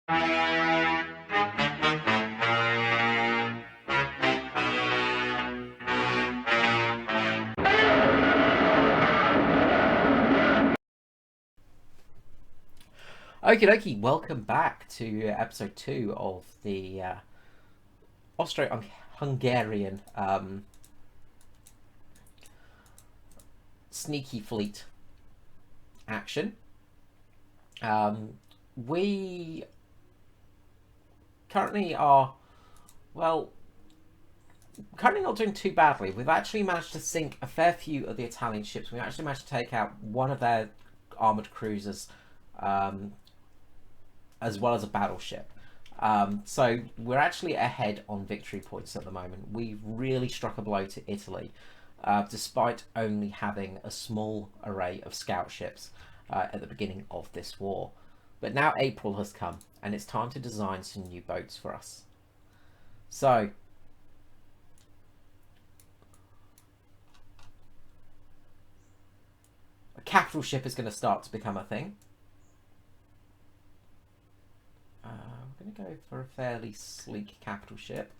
Okie dokie, welcome back to episode 2 of the austro-hungarian sneaky fleet action. We currently are, well, currently not doing too badly. We've actually managed to sink a fair few of the Italian ships. We actually managed to take out one of their armoured cruisers, as well as a battleship. So we're actually ahead on victory points at the moment. We've really struck a blow to Italy, despite only having a small array of scout ships at the beginning of this war. But now April has come, and it's time to design some new boats for us. So a capital ship is going to start to become a thing. We're going to go for a fairly sleek capital ship.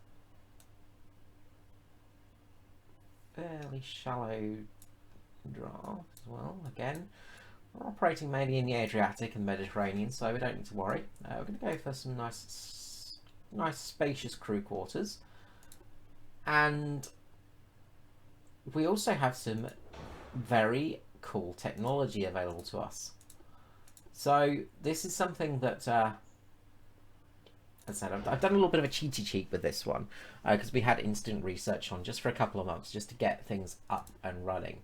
Fairly shallow draft as well. Again, we're operating mainly in the Adriatic and Mediterranean, so we don't need to worry. We're going to go for some nice spacious crew quarters. And we also have some very cool technology available to us. So this is something that... as I said, I've done a little bit of a cheaty cheat with this one because we had instant research on just for a couple of months just to get things up and running.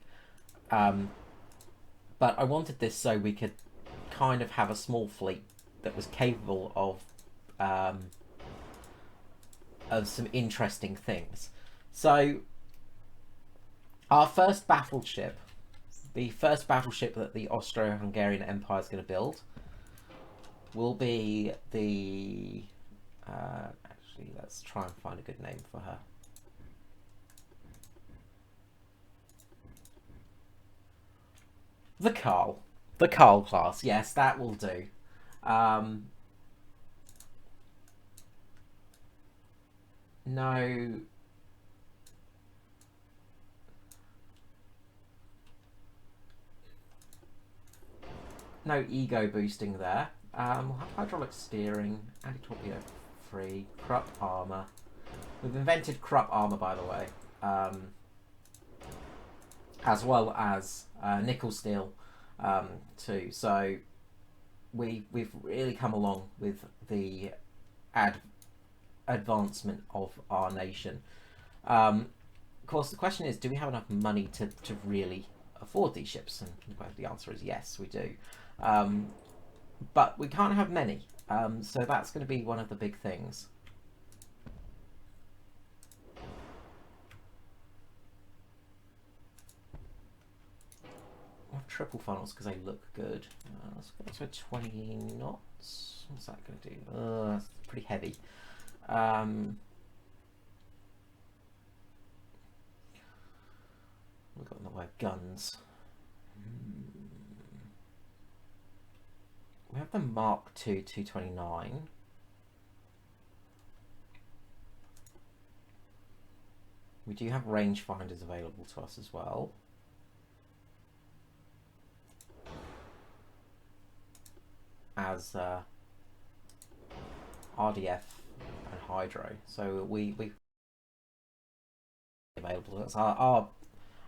But I wanted this so we could kind of have a small fleet that was capable of some interesting things. So our first battleship, the first battleship that the Austro-Hungarian Empire is going to build, will be the... actually, let's try and find a good name for her. The Carl. The Carl class. Yes, that will do. No... No ego boosting there. We'll have hydraulic steering, anti-torpedo free, Krupp armor. We've invented Krupp armor, by the way, as well as nickel steel too. So we've really come along with the advancement of our nation. Of course, the question is, do we have enough money to really afford these ships? And the answer is yes, we do. But we can't have many, so that's going to be one of the big things. Or triple funnels because they look good. Let's go to 20 knots. What's that going to do? That's pretty heavy. We've got in the way of guns. We have the Mark II 229. We do have rangefinders available to us as well. As RDF and Hydro. So we available. That's our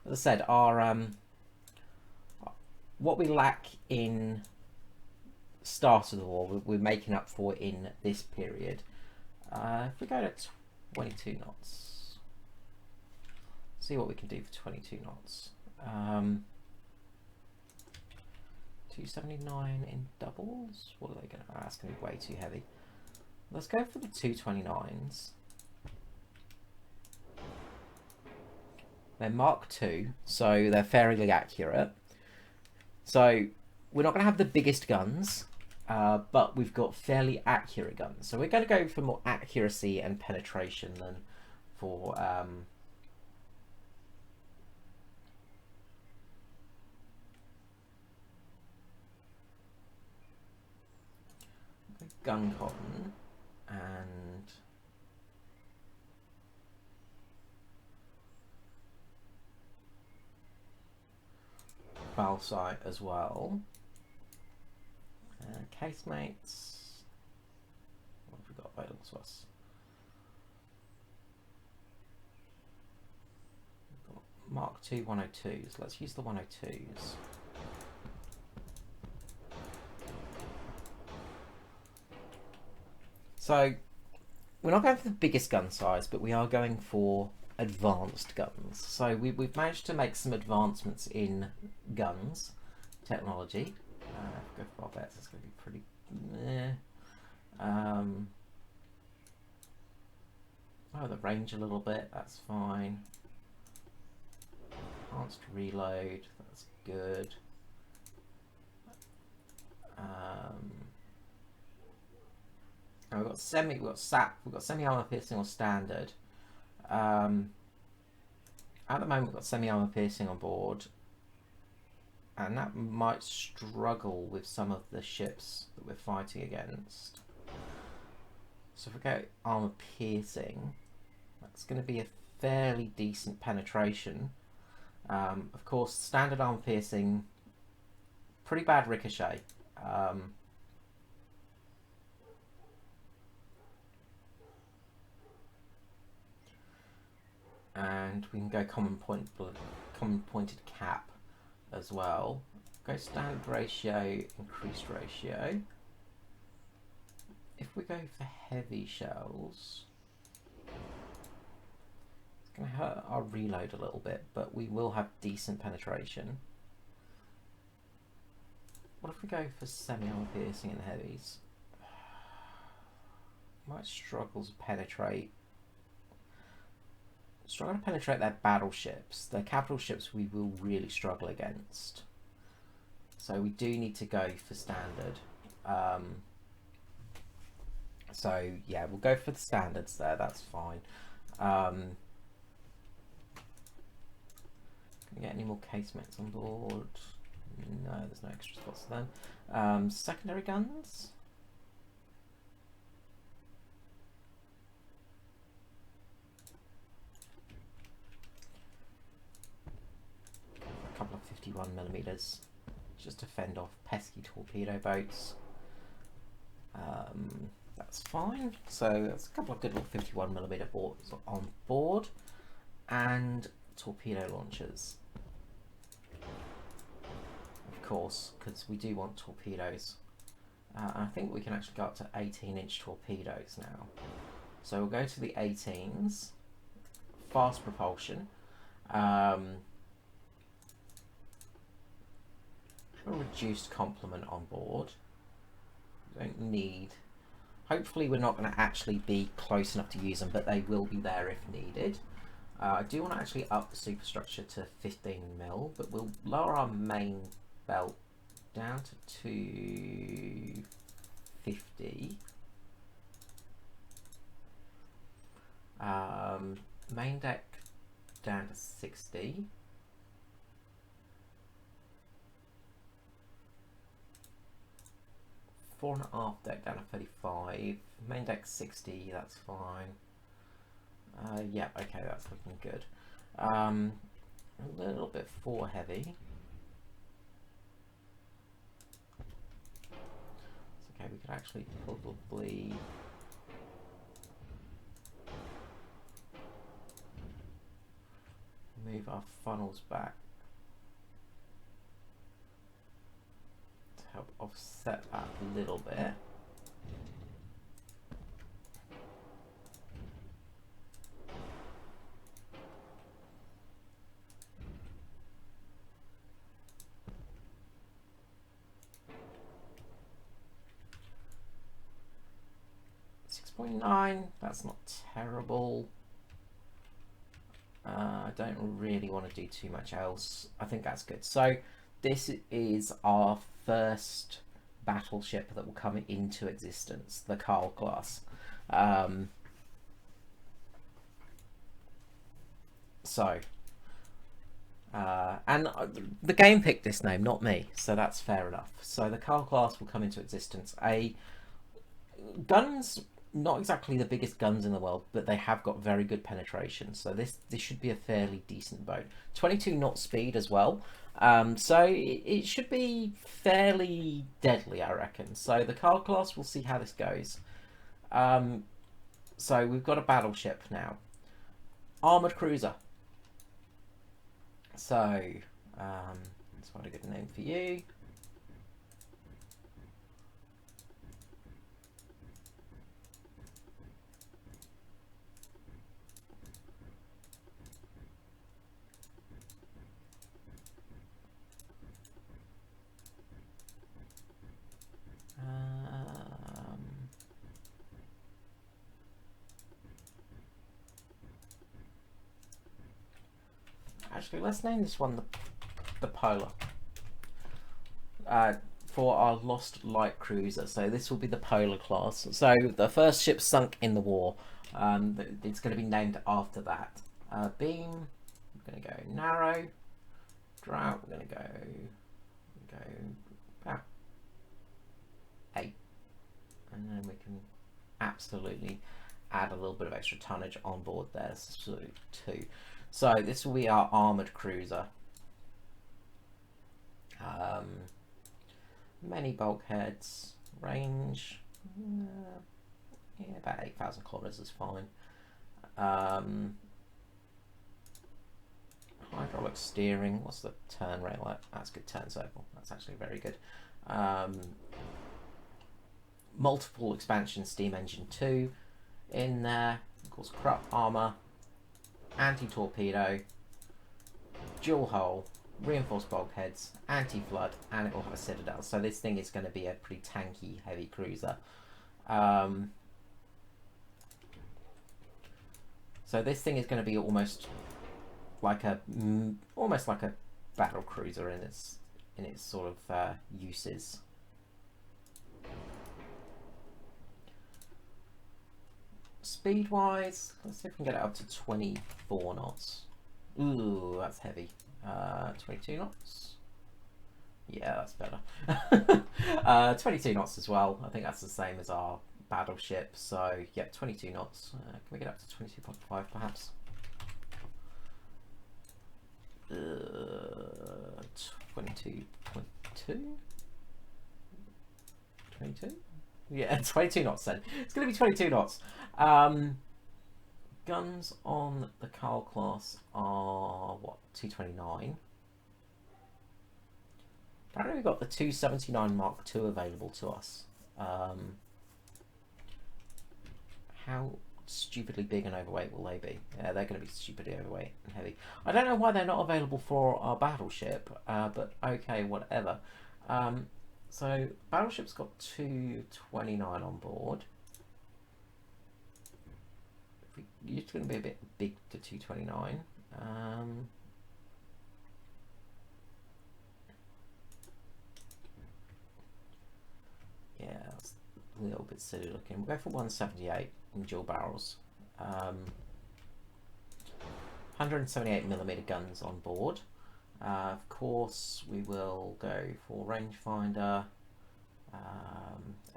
as I said, our what we lack in start of the war, we're making up for in this period. If we go to 22 knots, see what we can do for 22 knots. 279 in doubles. What are they going to? That's going to be way too heavy. Let's go for the 229s. They're Mark II, so they're fairly accurate. So we're not going to have the biggest guns, but we've got fairly accurate guns. So we're going to go for more accuracy and penetration than for gun cotton and balsite as well. Casemates. What have we got available to us? We've got Mark II 102s. Let's use the 102s. So we're not going for the biggest gun size, but we are going for advanced guns. So we've managed to make some advancements in guns technology. If we go for our bets, it's going to be pretty oh, the range a little bit, that's fine. Enhanced reload, that's good. We've got semi-armor piercing or standard. At the moment we've got semi-armor piercing on board, and that might struggle with some of the ships that we're fighting against. So if we go armor piercing, that's going to be a fairly decent penetration. Of course, standard armor piercing, pretty bad ricochet. And we can go common pointed cap as well. Go standard ratio, increased ratio. If we go for heavy shells, it's going to hurt our reload a little bit, but we will have decent penetration. What if we go for semi-armor piercing and heavies? Might struggle to penetrate. Struggle to penetrate their battleships. Their capital ships we will really struggle against. So we do need to go for standard. So yeah, we'll go for the standards there, that's fine. Can we get any more casemates on board? No, there's no extra spots for them. Secondary guns? A couple of 51mm just to fend off pesky torpedo boats. That's fine. So that's a couple of good little 51mm boards on board, and torpedo launchers, of course, because we do want torpedoes. I think we can actually go up to 18-inch torpedoes now. So we'll go to the 18s, fast propulsion. A reduced complement on board. We don't need. Hopefully we're not going to actually be close enough to use them, but they will be there if needed. I do want to actually up the superstructure to 15mm, but we'll lower our main belt down to 250. Main deck down to 60. Fore and aft deck down to 35. Main deck 60, that's fine. Yeah, okay, that's looking good. A little bit fore heavy. It's okay, we could actually probably move our funnels back to help offset that a little bit. .9, that's not terrible. I don't really want to do too much else. I think that's good. So this is our first battleship that will come into existence, the Carl class. And the game picked this name, not me, so that's fair enough. So the Carl class will come into existence. A guns, not exactly the biggest guns in the world, but they have got very good penetration. So this should be a fairly decent boat. 22 knot speed as well. So it should be fairly deadly, I reckon. So the Carl class, we'll see how this goes. So we've got a battleship now. Armoured cruiser. So, let's find a good name for you. Actually, let's name this one the Polar. For our Lost Light Cruiser. So this will be the Polar class. So the first ship sunk in the war. It's going to be named after that. Beam, we're going to go narrow. Drought, we're going to go about 8. And then we can absolutely add a little bit of extra tonnage on board there. So 2. So this will be our armoured cruiser. Many bulkheads, range, yeah, about 8,000 kilometers is fine. Hydraulic steering, what's the turn rate like? That's good, turn circle, that's actually very good. Multiple expansion steam engine 2 in there, of course Krupp armour, anti-torpedo, dual hull, reinforced bulkheads, anti-flood, and it will have a citadel. So this thing is going to be a pretty tanky, heavy cruiser. So this thing is going to be almost like a battle cruiser in its sort of uses. Speed-wise, let's see if we can get it up to 24 knots. Ooh, that's heavy. 22 knots. Yeah, that's better. 22 knots as well. I think that's the same as our battleship. So, yeah, 22 knots. Can we get up to 22.5 perhaps? 22.2? 22? Yeah, 22 knots then. It's going to be 22 knots. Guns on the Carl class are, what, 229? Apparently we've got the 279 Mark II available to us. How stupidly big and overweight will they be? Yeah, they're going to be stupidly overweight and heavy. I don't know why they're not available for our battleship, but okay, whatever. So, battleship's got 229 on board. It's going to be a bit big to 229. Yeah, it's a little bit silly looking. We'll go for 178 in dual barrels. 178mm guns on board. Of course, we will go for rangefinder,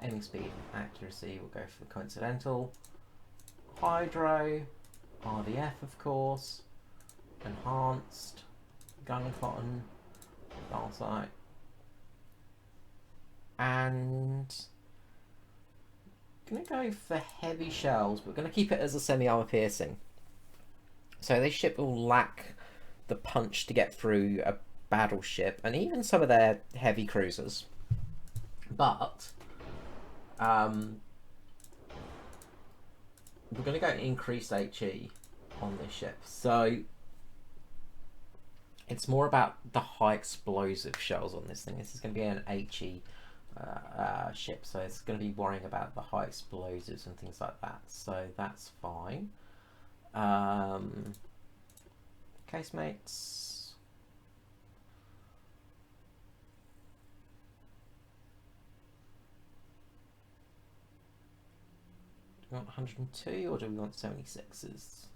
aiming speed and accuracy. We'll go for the coincidental. Hydro, RDF of course, enhanced, gun cotton, sight, and gonna go for heavy shells. We're gonna keep it as a semi-armor piercing. So this ship will lack the punch to get through a battleship and even some of their heavy cruisers, but we're going to go increased HE on this ship. So it's more about the high explosive shells on this thing. This is going to be an HE ship, so it's going to be worrying about the high explosives and things like that. So that's fine. Casemates. Do we want 102 or do we want 76s?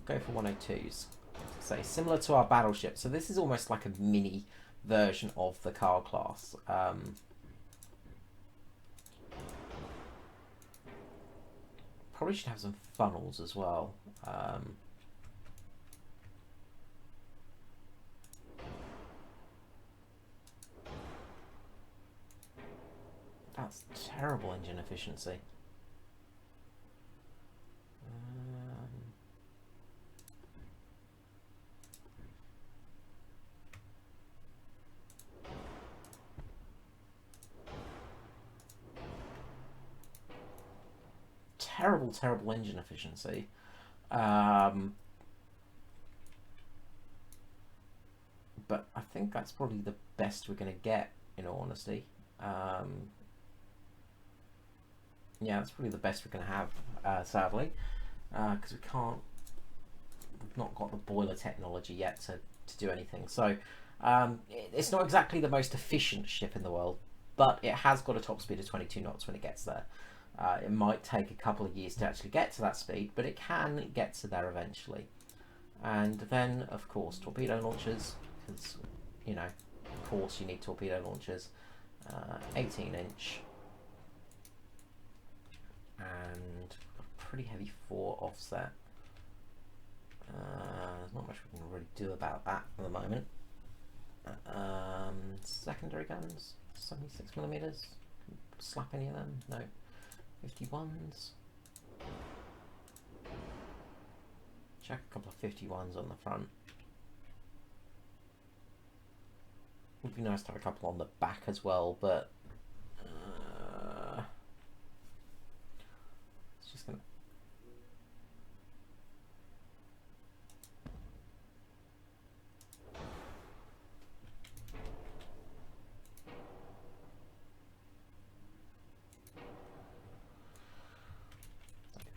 Go for 102s. So similar to our battleship. So this is almost like a mini version of the Carl class. probably should have some funnels as well. That's terrible engine efficiency. Terrible engine efficiency. But I think that's probably the best we're going to get, in all honesty. Yeah, that's probably the best we're going to have, sadly, because we've not got the boiler technology yet to do anything. So it's not exactly the most efficient ship in the world, but it has got a top speed of 22 knots when it gets there. It might take a couple of years to actually get to that speed, but it can get to there eventually. And then, of course, torpedo launchers, because, you know, of course you need torpedo launchers. 18-inch. And a pretty heavy 4 offset. There's not much we can really do about that at the moment. Secondary guns, 76mm. Slap any of them? No. 51s. Check a couple of 51s on the front. Would be nice to have a couple on the back as well, but it's just gonna.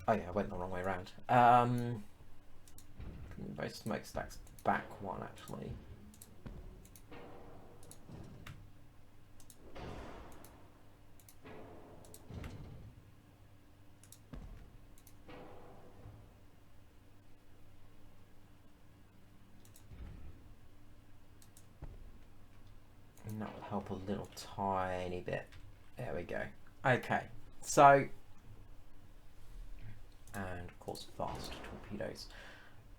Oh yeah, I went the wrong way around. Both smokestacks back one actually. And that will help a little tiny bit. There we go. Okay, so, and of course fast torpedoes.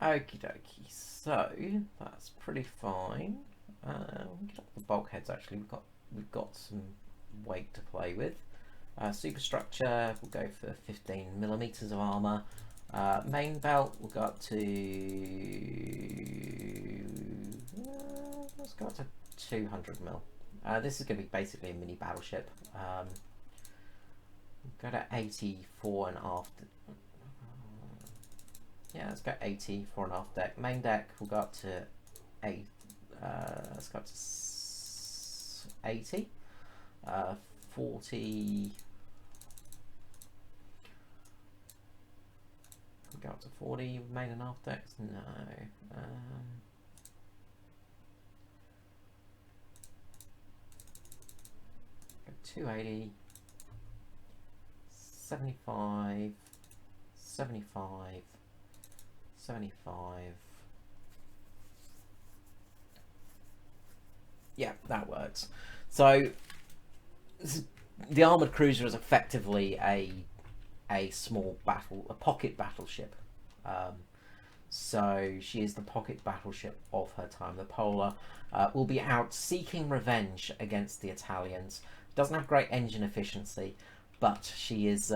Okie dokie, so that's pretty fine. We get up the bulkheads actually. We've got some weight to play with. Superstructure, we'll go for 15mm of armour. Main belt, we'll go up to let's go up to 200mm. This is going to be basically a mini battleship. Go to 80 fore and aft. Yeah, let's go 80 fore and aft deck. Main deck, we'll go up to 8. Let's go up to 80. 40. We'll go up to 40. Main and aft decks. No. 280, 75, 75, 75. Yeah, that works. So the armoured cruiser is effectively a small a pocket battleship. So she is the pocket battleship of her time. The Polar will be out seeking revenge against the Italians. Doesn't have great engine efficiency, but she is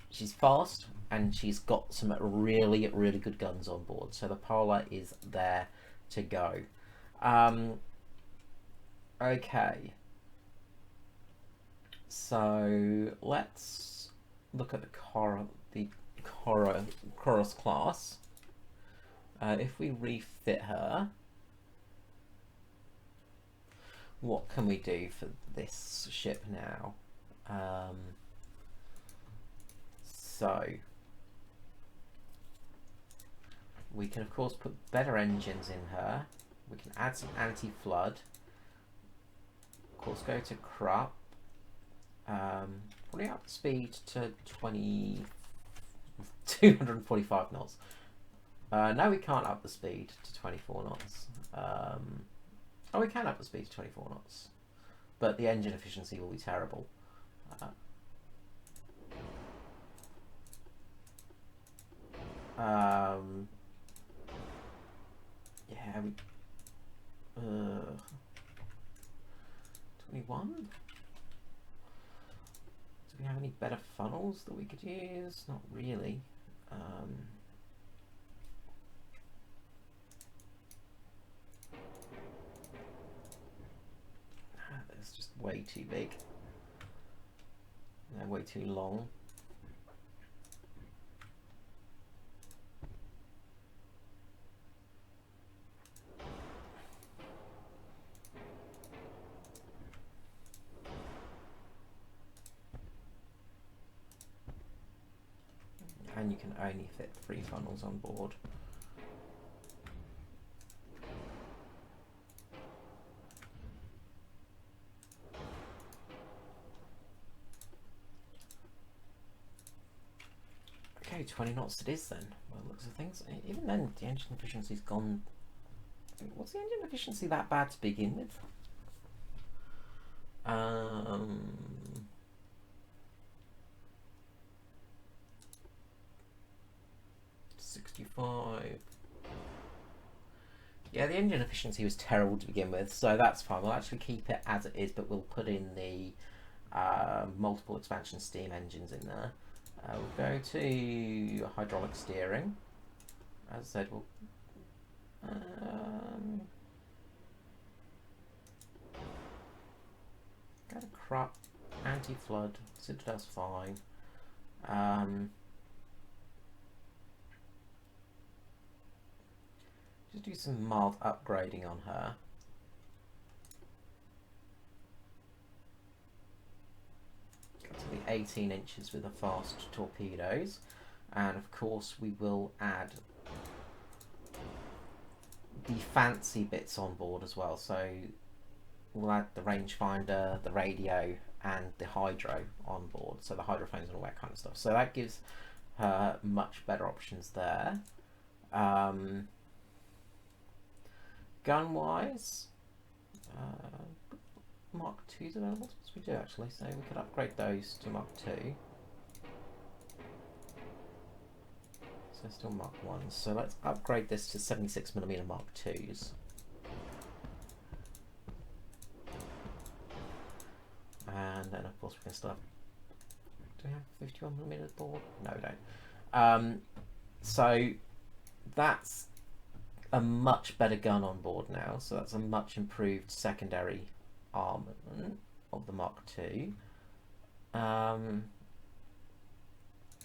she's fast and she's got some really good guns on board. So the Polar is there to go. Okay. So let's look at the Chorus class. If we refit her, what can we do for this ship now? So we can of course put better engines in her. We can add some anti-flood. Of course, go to Krupp. Probably up the speed to 245 knots. No, we can't up the speed to 24 knots. Oh, we can up the speed to 24 knots, but the engine efficiency will be terrible. any better funnels that we could use? Not really. It's just way too big. They're way too long. And you can only fit 3 funnels on board. Okay, 20 knots it is then. Well, looks of things. Even then, the engine efficiency's gone. Was the engine efficiency that bad to begin with? 65. Yeah, the engine efficiency was terrible to begin with, so that's fine. We'll actually keep it as it is, but we'll put in the multiple expansion steam engines in there. We'll go to hydraulic steering. As I said, we'll go to crop, anti-flood, Citadel's fine. Just do some mild upgrading on her. Go to the 18 inches with the fast torpedoes, and of course we will add the fancy bits on board as well. So we'll add the rangefinder, the radio, and the hydro on board. So the hydrophones and all that kind of stuff. So that gives her much better options there. Gun-wise, Mark II's available. That's what we do actually. So we could upgrade those to Mark II. So still Mark 1s. So let's upgrade this to 76mm Mark IIs. And then of course we can still have, do we have 51mm board? No, we don't. So that's a much better gun on board now. So that's a much improved secondary armament of the Mark II.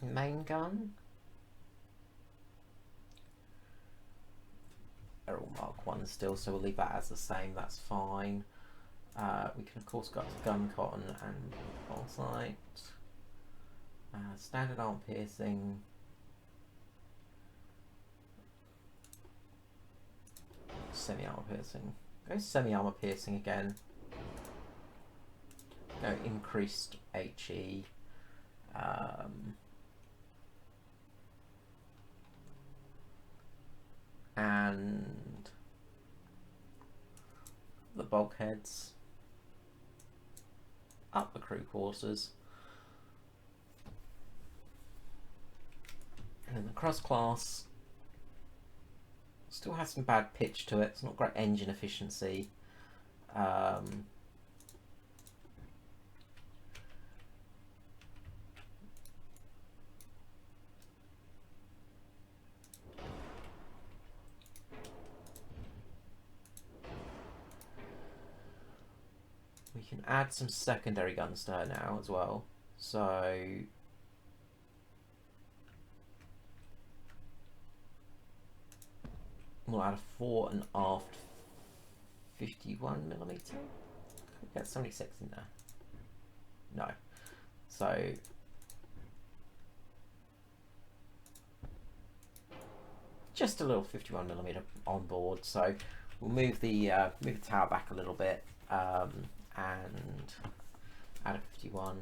Main gun. They're all Mark 1 still, so we'll leave that as the same, that's fine. We can of course go up to gun cotton and pulsite. Standard arm piercing. Semi-armor piercing. Go semi-armor piercing again. Go increased HE. And the bulkheads. Up the crew quarters. And then the cross class still has some bad pitch to it. It's not great engine efficiency. We can add some secondary guns to her now as well. So we'll add a fore and aft 51mm. Could we get 76 in there? No. So just a little 51mm on board. So we'll move the tower back a little bit. And add a 51.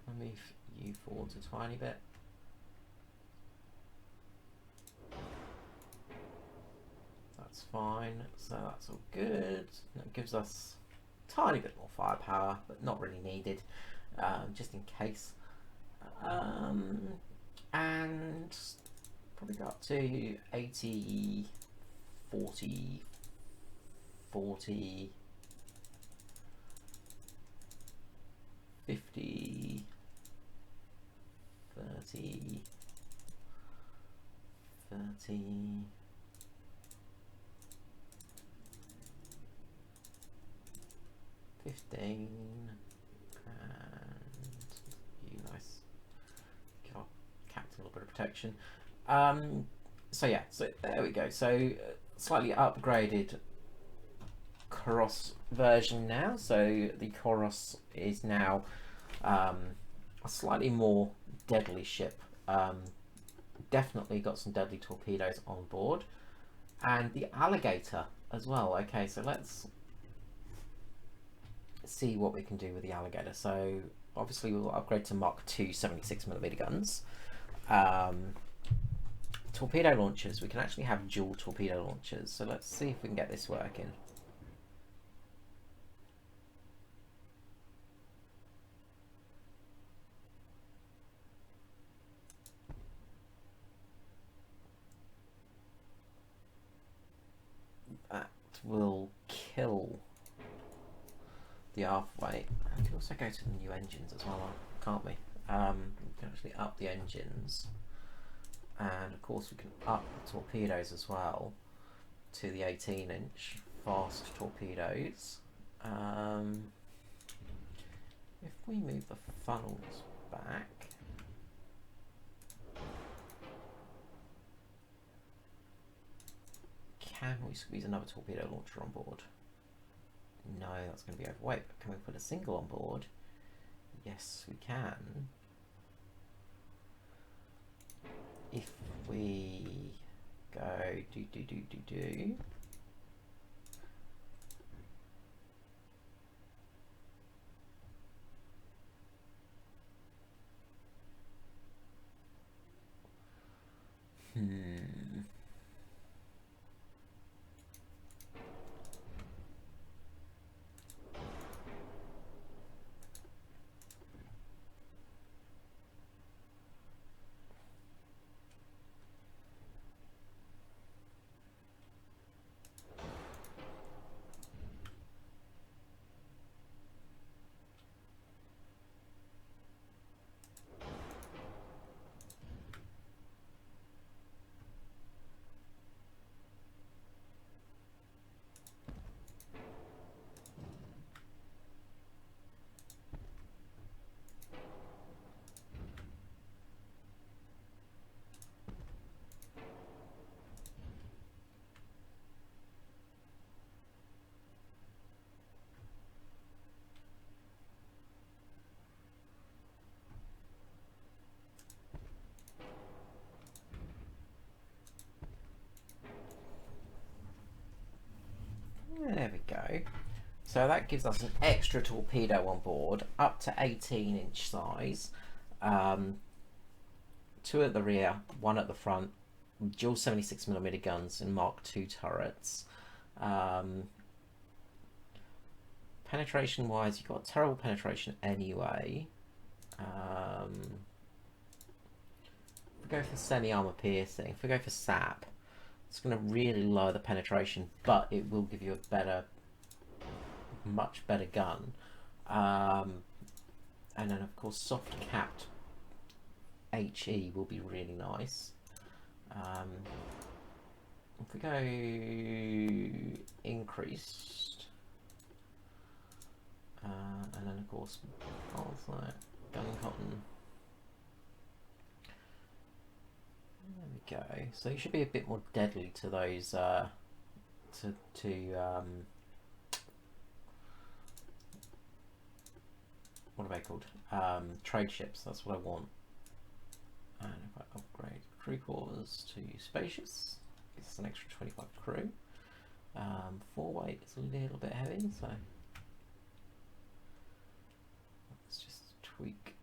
I'll move you forwards a tiny bit. That's fine. So that's all good. That gives us a tiny bit more firepower, but not really needed, just in case. And probably go up to 80, 40. 40, 20, $15, and you nice. Give our captain a little bit of protection. So yeah, so there we go. So slightly upgraded Koros version now. So the Koros is now a slightly more deadly ship. Definitely got some deadly torpedoes on board, and the Alligator as well. Okay, so let's see what we can do with the Alligator. So obviously we'll upgrade to Mark II 76mm guns. Torpedo launchers, we can actually have dual torpedo launchers, so let's see if we can get this working. That will kill the aft weight. We can also go to the new engines as well, can't we? We can actually up the engines, and of course we can up the torpedoes as well to the 18-inch fast torpedoes. If we move the funnels back, can we squeeze another torpedo launcher on board? No, that's going to be overweight, but can we put a single on board? Yes, we can. If we go do. There we go. So that gives us an extra torpedo on board, up to 18-inch size. 2 at the rear, 1 at the front, dual 76mm guns and Mark II turrets. Penetration wise, you've got terrible penetration anyway. If we go for semi-armor piercing, if we go for SAP, it's going to really lower the penetration, but it will give you a better, much better gun. And then of course soft capped HE will be really nice. If we go increased, and then of course gun cotton. There we go. So you should be a bit more deadly to those what are they called? Trade ships. That's what I want. And if I upgrade crew quarters to spacious, it's an extra 25 crew. 4 weight is a little bit heavy, so let's just tweak.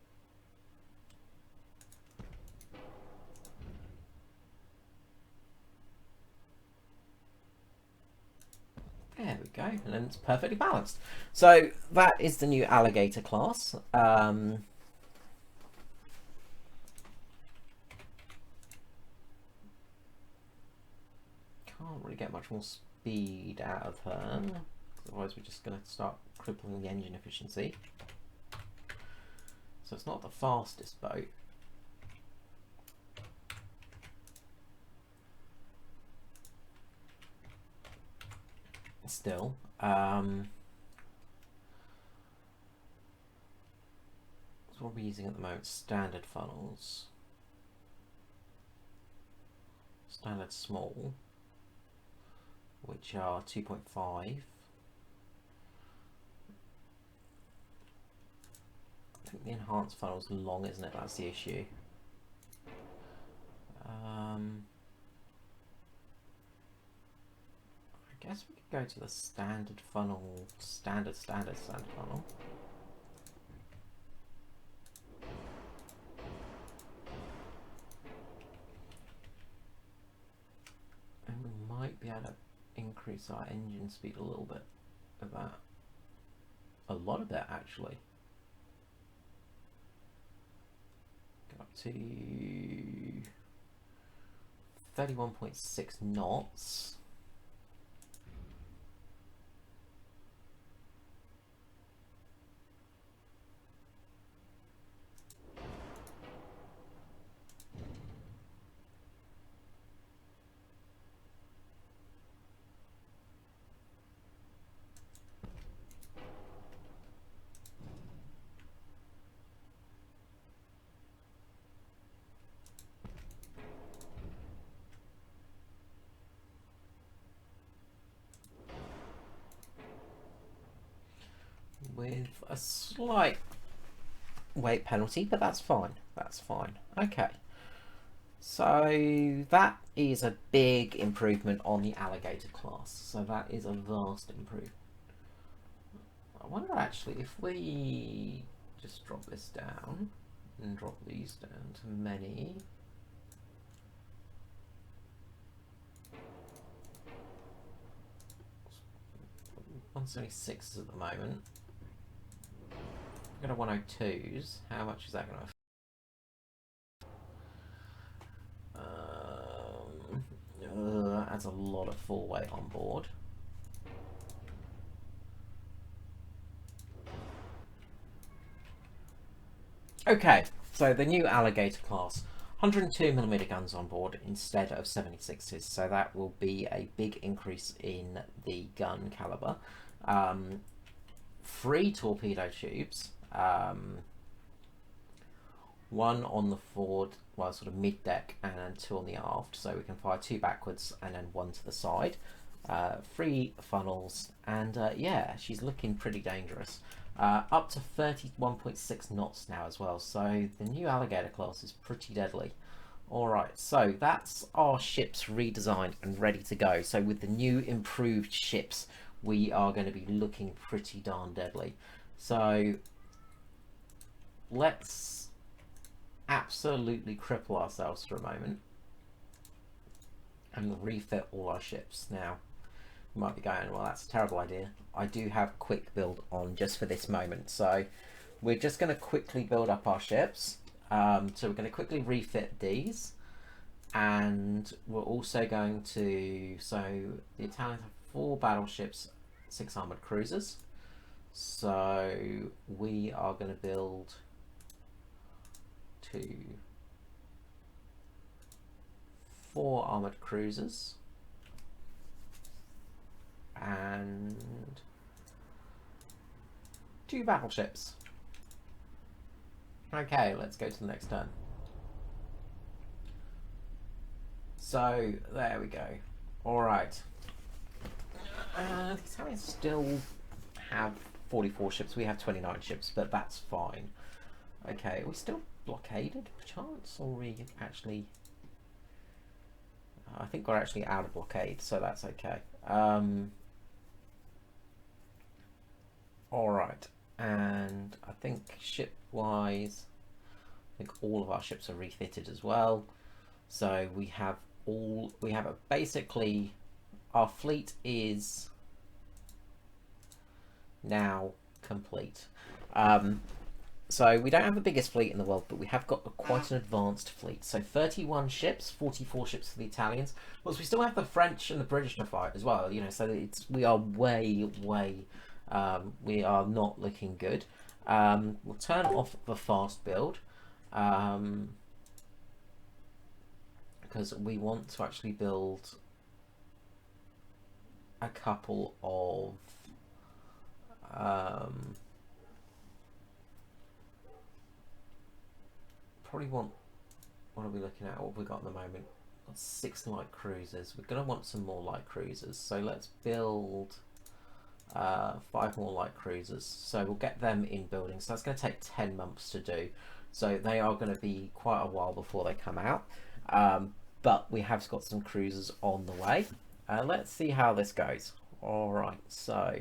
There we go, and then it's perfectly balanced. So that is the new Alligator class. Can't really get much more speed out of her, otherwise we're just going to start crippling the engine efficiency. So it's not the fastest boat. still. So what are we using at the moment? Standard funnels. Standard small, which are 2.5. I think the enhanced funnel's long, isn't it? That's the issue. I guess we could go to the standard funnel, standard funnel. And we might be able to increase our engine speed a little bit of that. A lot of that, actually. Go up to 31.6 knots. With a slight weight penalty, but that's fine. That's fine. Okay. So that is a big improvement on the alligator class. So that is a vast improvement. I wonder actually if we just drop this down and drop these down to many. One's only 6s at the moment. I've got a 102s. How much is that going to adds a lot of full weight on board. Okay, so the new alligator class, 102mm guns on board instead of 76s, so that will be a big increase in the gun caliber. 3 torpedo tubes, one on the forward, well, sort of mid deck, and then 2 on the aft, so we can fire 2 backwards and then 1 to the side. 3 funnels, and yeah, she's looking pretty dangerous. Up to 31.6 knots now as well, so the new alligator class is pretty deadly. Alright, so that's our ships redesigned and ready to go. So with the new improved ships, we are going to be looking pretty darn deadly. So let's absolutely cripple ourselves for a moment and refit all our ships. Now, you might be going, well, that's a terrible idea. I do have quick build on just for this moment, so we're just going to quickly build up our ships. So we're going to quickly refit these, and we're also going to, so the Italians have 4 battleships, 6 armoured cruisers, so we are going to build 2, 4 armoured cruisers and 2 battleships. Okay, let's go to the next turn. So there we go. All right. The Italians still have 44 ships. We have 29 ships, but that's fine. Okay, are we still blockaded, perchance, or are we actually? I think we're actually out of blockade, so that's okay. All right, and I think ship-wise, I think all of our ships are refitted as well. So we have basically, our fleet is now complete. So we don't have the biggest fleet in the world, but we have got quite an advanced fleet. So 31 ships, 44 ships for the Italians. Plus we still have the French and the British to fight as well. You know, so we are way. We are not looking good. We'll turn off the fast build because we want to actually build a couple of probably want, what are we looking at? What have we got at the moment? Got 6 light cruisers. We're going to want some more light cruisers, so let's build 5 more light cruisers. So we'll get them in building. So that's going to take 10 months to do. So they are going to be quite a while before they come out. But we have got some cruisers on the way. Let's see how this goes. All right, so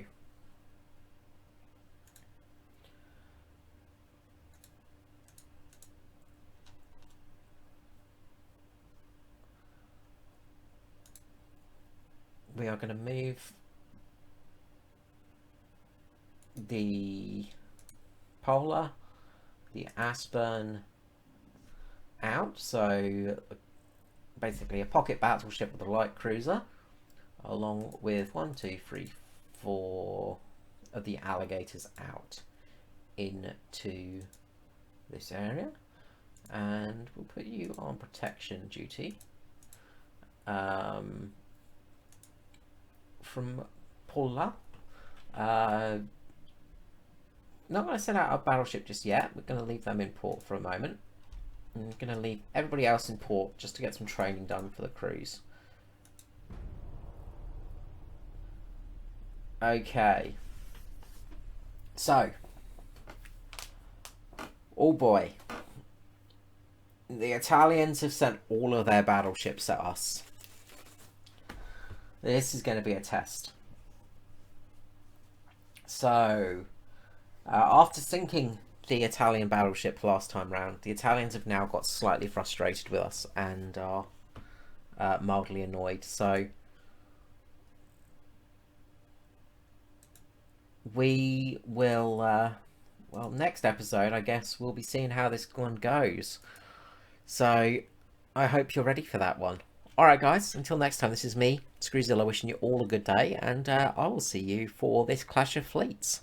we are going to move the Polar, the Aspen out, so basically a pocket battleship with a light cruiser, along with 1, 2, 3, 4 of the alligators out into this area, and we'll put you on protection duty. From Polar, not going to set out our battleship just yet. We're going to leave them in port for a moment. I'm going to leave everybody else in port just to get some training done for the cruise. Okay. So. Oh boy. The Italians have sent all of their battleships at us. This is going to be a test. So, after sinking the Italian battleship last time round, the Italians have now got slightly frustrated with us and are mildly annoyed. So, we will, well, next episode, I guess, we'll be seeing how this one goes. So, I hope you're ready for that one. Alright guys, until next time, this is me, Screwzilla, wishing you all a good day, and I will see you for this Clash of Fleets.